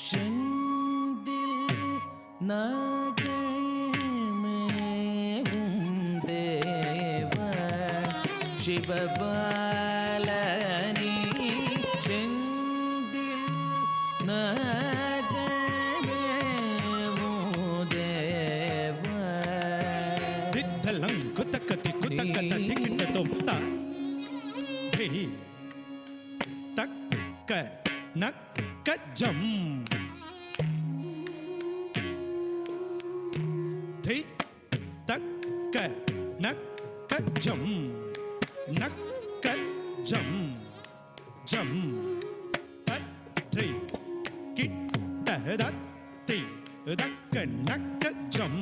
செந்தில் நகமேவும் தேவ சிவபாலனி செந்தில் நகமேவும் தேவ தித்தலம் குத்தக்கத்தி குத்தக்கத்தி கிட்டத்தோம் தக்க நக்கஜம் தி தக்க நக்கஜம் நக்கஜம் ஜம் தத்ரி கிட்டதத்தி தக்க நக்கஜம்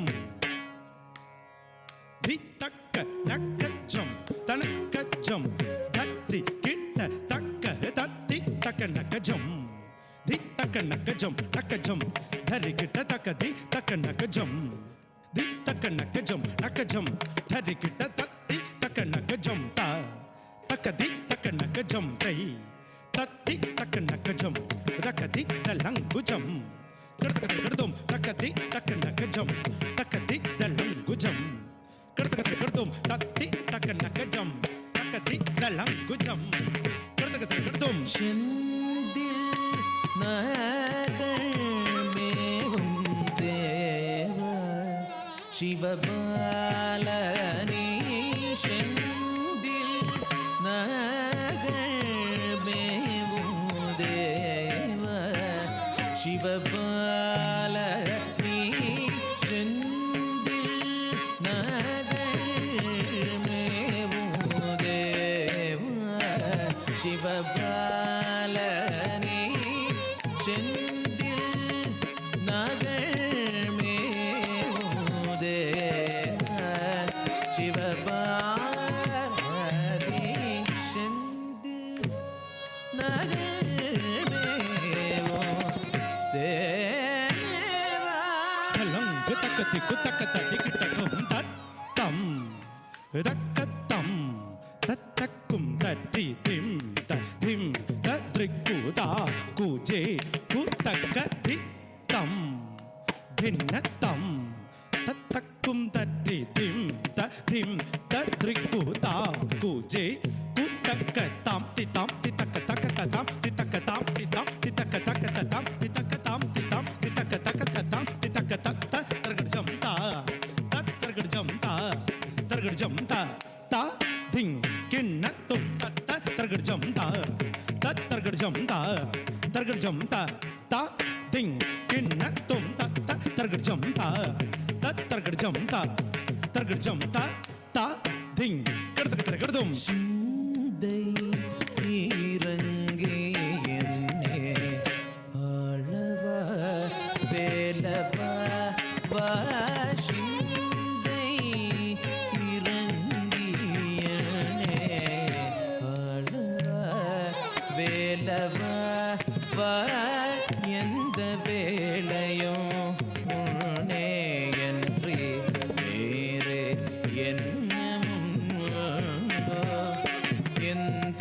தி தக்க நக்கஜம் தனக்கஜம் தத்ரி கிட்ட தக்க தத்தி தக்க நக்கஜம் தி தக்க நக்கஜம் நக்கஜம் தரி கிட்ட தக்க தி தக்க நக்கஜம் தி தக்க நக்கஜம் நக்கஜம் தரி கிட்ட தத்தி தக்க நக்கஜம் தா தக்க தி தக்க நக்கஜம் தை தத்தி தக்க நக்கஜம் ரக்கதி தலங்குஜம் கடதம் தக்கதி தக்க நக்கஜம் தக்கதி தலங்குஜம் கடதம் தத்தி தக்க நக்கஜம் தக்கதி தலங்குஜம் கடதம் செந்தில் நகமேவும் தேவ சிவபாலனி செந்தில் நகமேவும் தேவ சிவபாலனி செந்தில் நகமேவும் தேவ சிவபாலனி செந்தில் நகமேவும் தேவ சிவபாலனி செந்தில் நகமேவும் தேவ தலங்கு தக்கத்தி குத்தக்கத்தி கிட்டத்தும் தத்தம் தக்கத்தம் தத்தக்கும் தத்தி திம் திம் தத்ரிக்குதா குஜே குத்தக்கதி தம் பின்னத்தம் தத்தக்கும் தத்தி திம் திம் தத்ரிக்குதா குஜே குத்தக்கதாம் திதாம் திதக்க தக்க ததாம் திதக்க தாம் திதாம் திதக்க தக்க ததாம் திதக்க தாம் திதாம் திதக்க தக்க ததாம் திதக்க தத்த தர்கஜம் தா தர்கஜம் தா தர்கஜம் தா தா திங் கிண்ணத்தும் தத்த தர்கஜம் தா தர்கஜம் தா தர்கஜம் தா தா திங் கிண்ணத்தும் தத்த தர்கஜம் தா தர்கஜம் தா தர்கஜம் தா தா திங் கடதம் சிந்தை இறங்கி என்னே ஆளவா வேலவா வா சிந்தை இறங்கி என்னே ஆளவா வேலவா வா எந்த வேளையும் உன்னே என்று வேறு என்னமும் எந்த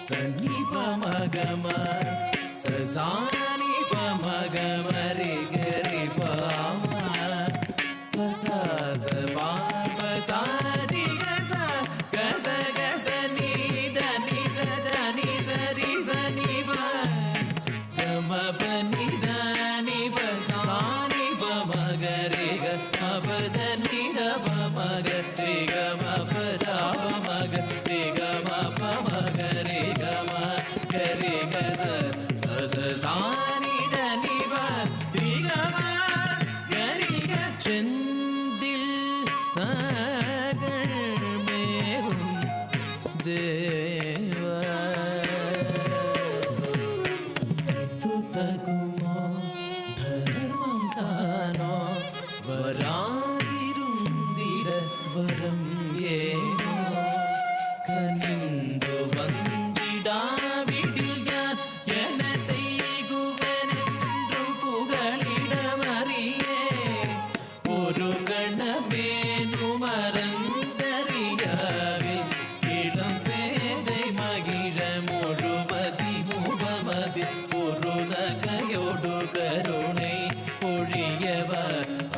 சனி பமகம சசானி பமகம ரி கரி பாமா பசாச பாப சாரி கச கச கச நீ தனி சதனி சரி சனி ப கம பனி தனி பசானி பமக ரி க மபத நி த பமக ரி க மபத பமக ரி க மபமக ரி க ம கரி க ச ச சானி தனி ப ரி க ம கரி க செந்தில் நாகள் மேவும் தேவ துதகுமோ தர்மம் தானோ வராதிருந்திட வரம் ஏனோ கனிந்து வந்திடாவிடில் யான் என செய்குவனென்று புகழிடமறியே ஒரு கணமேனு மறந்தறியாவில் இளம் பேதை மகிழ முழுவதி முகமதி ஒரு நகையோடு கருணை பொழியவ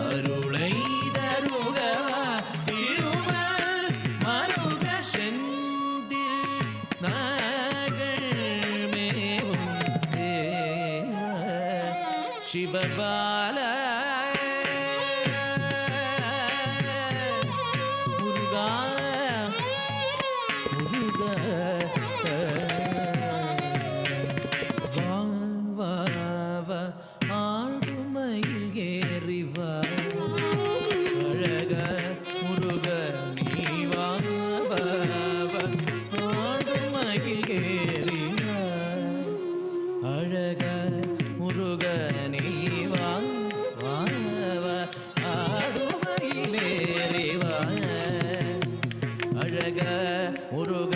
அருளை தருகவ திருமல் மருக செந்தில் நாகள் மேவும் தேவ சிவபால முருகா முருகா வா வா வா ஆடுமையில் ஏறி வா அழக முருக நீ வா வா வா ஆடுமையில் ஏறி வா அழக முருக நீ வா வா வா ஆடுமையில் ஏறி வா அழக முருக